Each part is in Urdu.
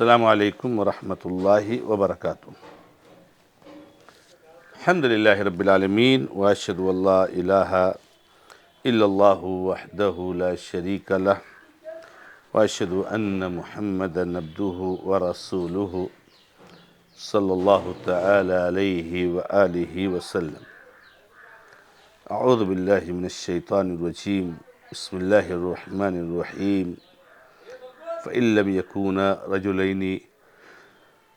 السلام علیکم ورحمۃ اللہ وبرکاتہ۔ الحمد للہ رب العالمین واشہد ان لا الہ الا اللہ وحدہ لا شریک لہ واشہد ان محمدا عبدہ ورسولہ صلی اللہ تعالی علیہ وآلہ وسلم۔ اعوذ باللہ من الشیطان الرجیم، بسم اللہ الرحمن الرحیم۔ فإن لم يكونا رجلين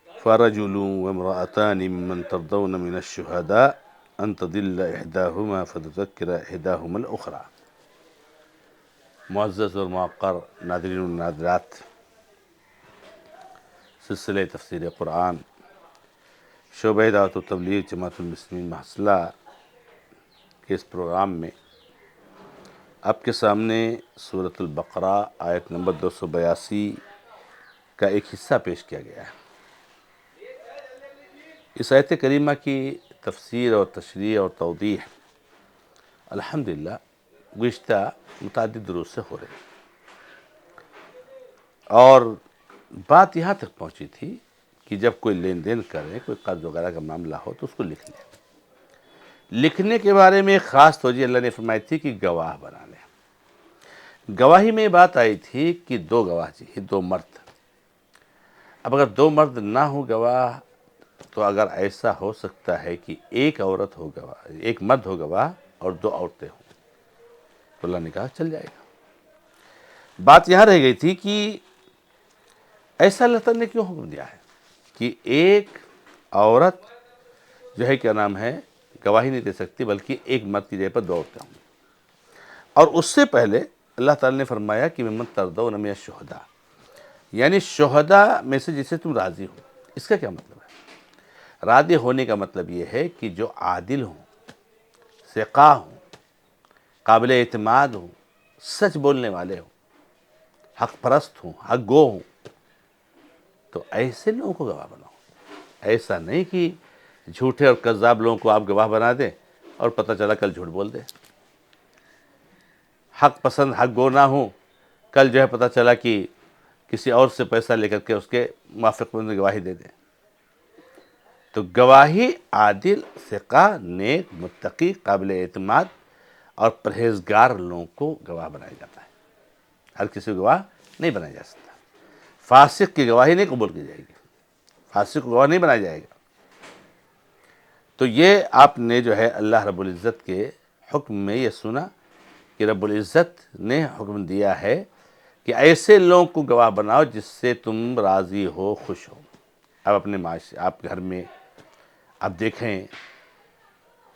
فرجل وامرأتان ممن ترضون من الشهداء أن تضل إحداهما فتذكر إحداهما الأخرى۔ معزز اور موقر ناظرین و ناظرات، سلسلہ تفسیر قرآن شعبہ دعوت و تبلیغ جماعت المسلمین محصلہ کے اس پروگرام میں آپ کے سامنے سورۃ البقرہ آیت نمبر 282 کا ایک حصہ پیش کیا گیا ہے۔ اس آیت کریمہ کی تفسیر اور تشریح اور توضیح الحمدللہ گزشتہ متعدد دروس سے ہو رہی، اور بات یہاں تک پہنچی تھی کہ جب کوئی لین دین کرے، کوئی قرض وغیرہ کا معاملہ ہو تو اس کو لکھ لیں۔ لکھنے کے بارے میں خاص توجہ اللہ نے فرمائی تھی کہ گواہ بنا لیں۔ گواہی میں بات آئی تھی کہ دو گواہ چاہیے، دو مرد۔ اب اگر دو مرد نہ ہو گواہ تو اگر ایسا ہو سکتا ہے کہ ایک عورت ہو گواہ، ایک مرد ہو گواہ اور دو عورتیں ہوں تو اللہ نے کہا چل جائے گا۔ بات یہاں رہ گئی تھی کہ ایسا اللہ تعالیٰ نے کیوں حکم دیا ہے کہ ایک عورت جو ہے کیا نام ہے گواہی نہیں دے سکتی، بلکہ ایک مرد کی جگہ پر دو عورتیں ہوں گی۔ اور اس سے پہلے اللہ تعالیٰ نے فرمایا کہ ممن ترضون من الشہداء، یعنی شہداء میں سے جسے تم راضی ہو۔ اس کا کیا مطلب ہے؟ راضی ہونے کا مطلب یہ ہے کہ جو عادل ہوں، ثقہ ہوں، قابل اعتماد ہوں، سچ بولنے والے ہوں، حق پرست ہوں، حق گو ہوں، تو ایسے لوگوں کو گواہ بناؤ۔ ایسا نہیں کہ جھوٹے اور کذاب لوگوں کو آپ گواہ بنا دیں اور پتہ چلا کل جھوٹ بول دیں۔ حق پسند حق گو نہ ہوں، کل جو ہے پتہ چلا کہ کسی اور سے پیسہ لے کر کے اس کے موافق میں گواہی دے دیں۔ تو گواہی عادل، ثقہ، نیک، متقی، قابل اعتماد اور پرہیزگار لوگوں کو گواہ بنایا جاتا ہے۔ ہر کسی کو گواہ نہیں بنایا جا سکتا۔ فاسق کی گواہی نہیں قبول کی جائے گی، فاسق کو گواہ نہیں بنایا جائے گا۔ تو یہ آپ نے جو ہے اللہ رب العزت کے حکم میں یہ سنا کہ رب العزت نے حکم دیا ہے کہ ایسے لوگوں کو گواہ بناؤ جس سے تم راضی ہو، خوش ہو۔ اب اپنے معاشرے، آپ گھر میں آپ دیکھیں،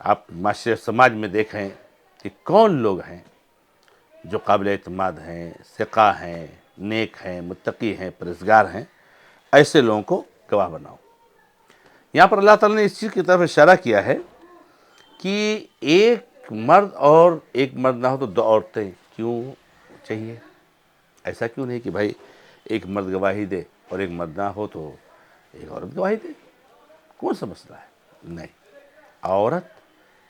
آپ معاشرے سماج میں دیکھیں کہ کون لوگ ہیں جو قابل اعتماد ہیں، ثقہ ہیں، نیک ہیں، متقی ہیں، پرہیزگار ہیں۔ ایسے لوگوں کو گواہ بناؤ۔ یہاں پر اللہ تعالیٰ نے اس چیز کی طرف اشارہ کیا ہے کہ ایک مرد اور ایک مرد نہ ہو تو دو عورتیں کیوں چاہیے؟ ایسا کیوں نہیں کہ بھائی ایک مرد گواہی دے اور ایک مرد نہ ہو تو ایک عورت گواہی دے؟ کون سا مسئلہ ہے؟ نہیں، عورت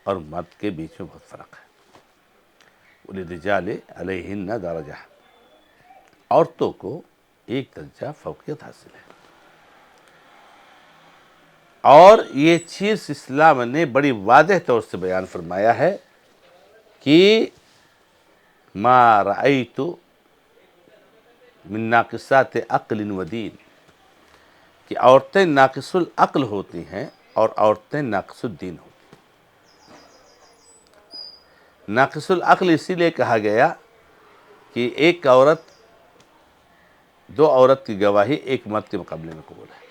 اور مرد کے بیچ میں بہت فرق ہے۔ وَلِلرِّجَالِ عَلَيْهِنَّ دَرَجَةٌ، عورتوں کو ایک درجہ فوقیت حاصل ہے۔ اور یہ چیز اسلام نے بڑی واضح طور سے بیان فرمایا ہے کہ ما رأیت من ناقصات عقل و دین، کہ عورتیں ناقص العقل ہوتی ہیں اور عورتیں ناقص الدین ہوتی ہیں۔ ناقص العقل اسی لیے کہا گیا کہ ایک عورت، دو عورت کی گواہی ایک مرد کے مقابلے میں قبول ہے،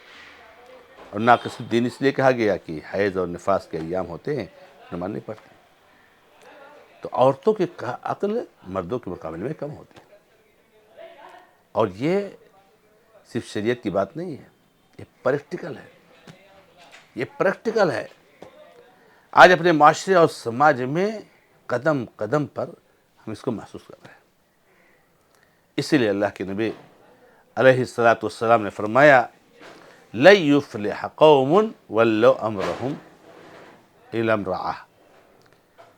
اور ناقص الدین اس لیے کہا گیا کہ حیض اور نفاس کے ایام ہوتے ہیں، نماز نہیں پڑھتے۔ تو عورتوں کی عقل مردوں کے مقابلے میں کم ہوتی ہے۔ اور یہ صرف شریعت کی بات نہیں ہے، یہ پریکٹیکل ہے، یہ پریکٹیکل ہے۔ آج اپنے معاشرے اور سماج میں قدم قدم پر ہم اس کو محسوس کر رہے ہیں۔ اسی لیے اللہ کے نبی علیہ الصلاۃ والسلام نے فرمایا لَن يُفْلِحَ قَوْمٌ وَلَّوْا أَمْرَهُمْ إِلَى امْرَأَةٍ،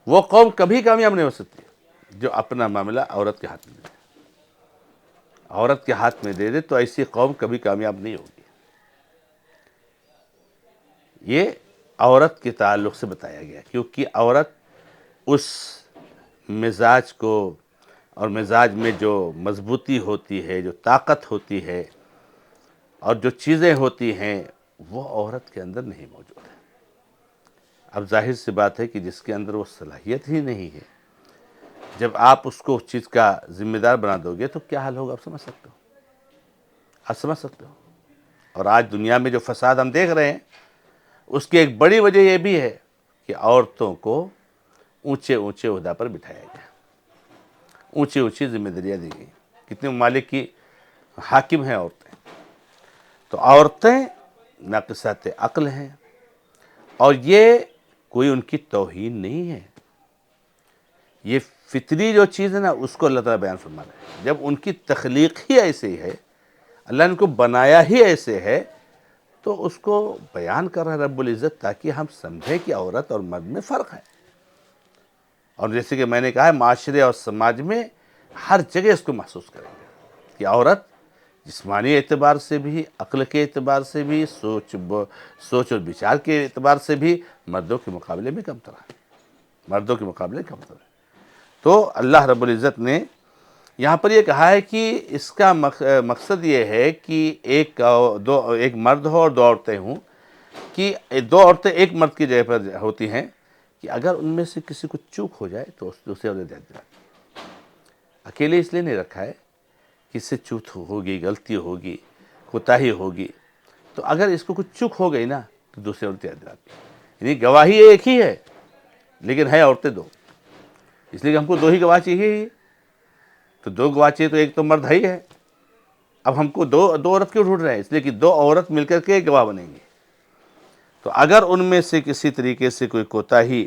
وہ قوم کبھی کامیاب نہیں ہو سکتی جو اپنا معاملہ عورت کے ہاتھ میں دے۔ عورت کے ہاتھ میں دے دے تو ایسی قوم کبھی کامیاب نہیں ہوگی۔ یہ عورت کے تعلق سے بتایا گیا، کیونکہ عورت اس مزاج کو، اور مزاج میں جو مضبوطی ہوتی ہے، جو طاقت ہوتی ہے، اور جو چیزیں ہوتی ہیں، وہ عورت کے اندر نہیں موجود ہے۔ اب ظاہر سی بات ہے کہ جس کے اندر وہ صلاحیت ہی نہیں ہے، جب آپ اس کو اس چیز کا ذمہ دار بنا دو گے تو کیا حال ہوگا، آپ سمجھ سکتے ہو؟ آپ سمجھ سکتے ہو؟ اور آج دنیا میں جو فساد ہم دیکھ رہے ہیں، اس کی ایک بڑی وجہ یہ بھی ہے کہ عورتوں کو اونچے اونچے عہدہ پر بٹھایا گیا، اونچی اونچی ذمہ داریاں دی گئیں۔ کتنے ممالک کی حاکم ہیں عورتیں، تو عورتیں ناقصات عقل ہیں، اور یہ کوئی ان کی توہین نہیں ہے، یہ فطری جو چیز ہے نا، اس کو اللہ تعالیٰ بیان فرما رہے ہیں۔ جب ان کی تخلیق ہی ایسی ہے، اللہ نے ان کو بنایا ہی ایسے ہے، تو اس کو بیان کر رہا ہے رب العزت، تاکہ ہم سمجھیں کہ عورت اور مرد میں فرق ہے۔ اور جیسے کہ میں نے کہا ہے، معاشرے اور سماج میں ہر جگہ اس کو محسوس کریں گے کہ عورت جسمانی اعتبار سے بھی، عقل کے اعتبار سے بھی، سوچ اور بچار کے اعتبار سے بھی مردوں کے مقابلے میں کمتر ہے، مردوں کے مقابلے کمتر ہے۔ تو اللہ رب العزت نے یہاں پر یہ کہا ہے کہ اس کا مقصد یہ ہے کہ ایک مرد ہو اور دو عورتیں ہوں، کہ دو عورتیں ایک مرد کی جگہ پر ہوتی ہیں، کہ اگر ان میں سے کسی کو چوک ہو جائے تو اس دوسرے عورت یاد دلاتی ہے۔ اکیلے اس لیے نہیں رکھا ہے کہ اس سے چوک ہوگی، غلطی ہوگی، کوتاہی ہوگی، تو اگر اس کو کچھ چوک ہو گئی نا تو دوسرے عورت یاد دلاتی ہے۔ یعنی گواہی ایک ہی ہے، لیکن ہے عورتیں دو، اس لیے کہ ہم کو دو ہی گواہ چاہیے، تو دو گواہ چاہیے، تو ایک تو مرد ہی ہے، اب ہم کو دو عورت کیوں ڈھونڈ رہے ہیں؟ اس لیے کہ دو عورت مل کر کے گواہ بنیں گے۔ تو اگر ان میں سے کسی طریقے سے کوئی کوتاہی،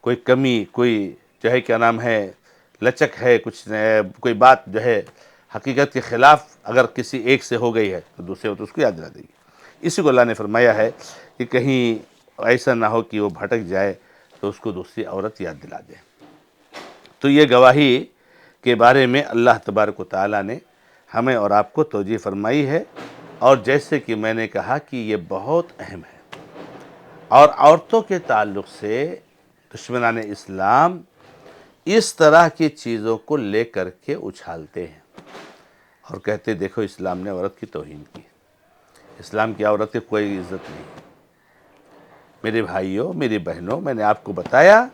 کوئی کمی، کوئی جو ہے کیا نام ہے لچک ہے، کوئی بات جو ہے حقیقت کے خلاف اگر کسی ایک سے ہو گئی ہے تو دوسرے تو اس کو یاد دلا دے گی۔ اسی کو اللہ نے فرمایا ہے کہ کہیں ایسا نہ ہو کہ وہ بھٹک جائے تو اس کو دوسری عورت یاد دلا دے۔ تو یہ گواہی کے بارے میں اللہ تبارک و تعالیٰ نے ہمیں اور آپ کو توجیہ فرمائی ہے، اور جیسے کہ میں نے کہا کہ یہ بہت اہم ہے، اور عورتوں کے تعلق سے دشمنان اسلام اس طرح کی چیزوں کو لے کر کے اچھالتے ہیں، اور کہتے دیکھو اسلام نے عورت کی توہین کی، اسلام کی عورت کی کوئی عزت نہیں۔ میرے بھائیوں، میری بہنوں، میں نے آپ کو بتایا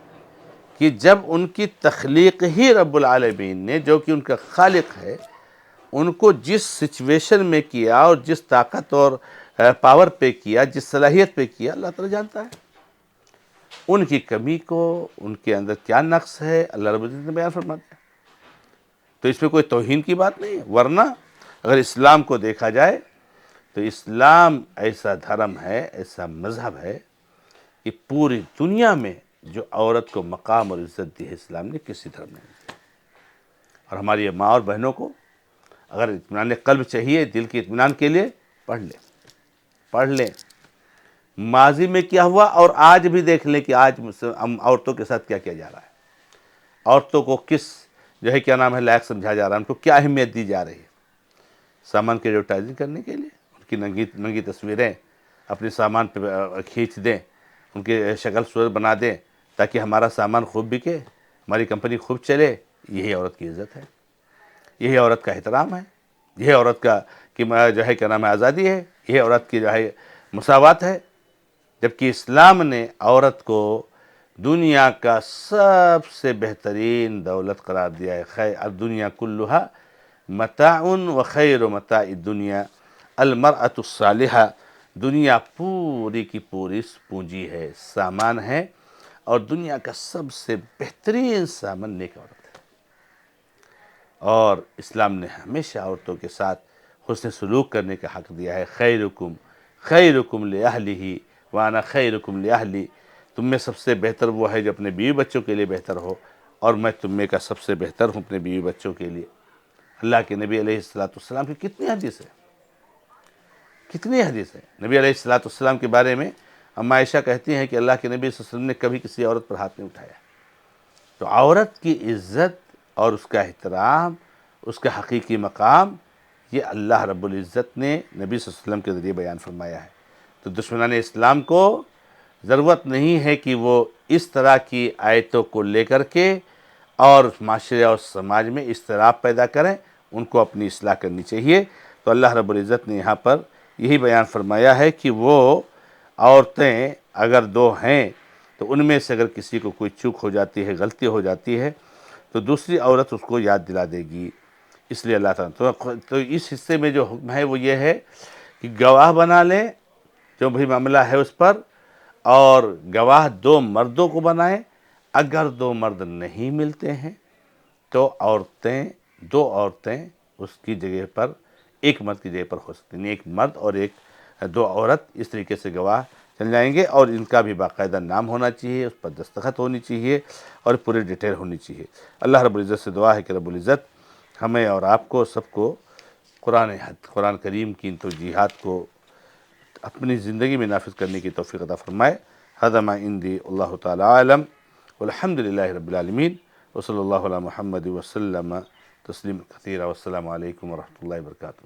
کہ جب ان کی تخلیق ہی رب العالمین نے، جو کہ ان کا خالق ہے، ان کو جس سچویشن میں کیا اور جس طاقت اور پاور پہ کیا، جس صلاحیت پہ کیا، اللہ تعالیٰ جانتا ہے ان کی کمی کو، ان کے اندر کیا نقص ہے، اللہ رب العزت نے بیان فرما دیا۔ تو اس میں کوئی توہین کی بات نہیں ہے، ورنہ اگر اسلام کو دیکھا جائے تو اسلام ایسا دھرم ہے، ایسا مذہب ہے کہ پوری دنیا میں جو عورت کو مقام اور عزت دی ہے، اسلام نے کسی دھرم نے نہیں دی۔ اور ہماری ماں اور بہنوں کو اگر اطمینان قلب چاہیے، دل کے اطمینان کے لیے، پڑھ لیں ماضی میں کیا ہوا، اور آج بھی دیکھ لیں کہ آج ہم عورتوں کے ساتھ کیا کیا جا رہا ہے، عورتوں کو کس جو ہے کیا نام ہے لائق سمجھا جا رہا ہے، ان کو کیا اہمیت دی جا رہی ہے۔ سامان کی ایڈورٹائزنگ کرنے کے لیے ان کی ننگی تصویریں اپنے سامان پہ کھینچ دیں، ان کی شکل صورت بنا دیں تاکہ ہمارا سامان خوب بکے، ہماری کمپنی خوب چلے۔ یہی عورت کی عزت ہے، یہی عورت کا احترام ہے، یہی عورت کا کہ جو ہے کیا نام ہے آزادی ہے، یہی عورت کی جو ہے مساوات ہے۔ جبکہ اسلام نے عورت کو دنیا کا سب سے بہترین دولت قرار دیا ہے۔ خیر الدنیا کلھا متاع و خیر متاع الدنیا المرأة الصالحہ، دنیا پوری کی پوری پونجی ہے، سامان ہے، اور دنیا کا سب سے بہترین سامان نیک عورت ہے۔ اور اسلام نے ہمیشہ عورتوں کے ساتھ حسن سلوک کرنے کا حق دیا ہے۔ خیرکم لأہلہ وانا خیرکم لأہلی، تم میں سب سے بہتر وہ ہے جو اپنے بیوی بچوں کے لیے بہتر ہو، اور میں تم میں کا سب سے بہتر ہوں اپنے بیوی بچوں کے لیے۔ اللہ کے نبی علیہ السلام کی کتنی حدیث ہے، کتنی حدیث ہے۔ نبی علیہ السلام کے بارے میں اما عائشہ کہتی ہیں کہ اللہ کے نبی صلی اللہ علیہ وسلم نے کبھی کسی عورت پر ہاتھ نہیں اٹھایا۔ تو عورت کی عزت اور اس کا احترام، اس کا حقیقی مقام یہ اللہ رب العزت نے نبی صلی اللہ علیہ وسلم کے ذریعے بیان فرمایا ہے۔ تو دشمنان اسلام کو ضرورت نہیں ہے کہ وہ اس طرح کی آیتوں کو لے کر کے اور معاشرے اور سماج میں اضطراب پیدا کریں، ان کو اپنی اصلاح کرنی چاہیے۔ تو اللہ رب العزت نے یہاں پر یہی بیان فرمایا ہے کہ وہ عورتیں اگر دو ہیں تو ان میں سے اگر کسی کو کوئی چوک ہو جاتی ہے، غلطی ہو جاتی ہے، تو دوسری عورت اس کو یاد دلا دے گی۔ اس لیے اللہ تعالیٰ تو اس حصے میں جو حکم ہے وہ یہ ہے کہ گواہ بنا لیں جو بھی معاملہ ہے اس پر، اور گواہ دو مردوں کو بنائیں۔ اگر دو مرد نہیں ملتے ہیں تو دو عورتیں اس کی جگہ پر ایک مرد کی جگہ پر ہو سکتی ہیں، ایک مرد اور دو عورت اس طریقے سے گواہ چل جائیں گے، اور ان کا بھی باقاعدہ نام ہونا چاہیے، اس پر دستخط ہونی چاہیے اور پورے ڈیٹیل ہونی چاہیے۔ اللہ رب العزت سے دعا ہے کہ رب العزت ہمیں اور آپ کو سب کو قرآن کریم کی ان توجیہات کو اپنی زندگی میں نافذ کرنے کی توفیق عطا فرمائے۔ ھذا ما عندی، اللہ تعالی عالم، والحمد للہ رب العالمین، وصلی اللہ علی محمد وسلم تسلیما کثیرا، والسلام علیکم ورحمۃ اللہ وبرکاتہ۔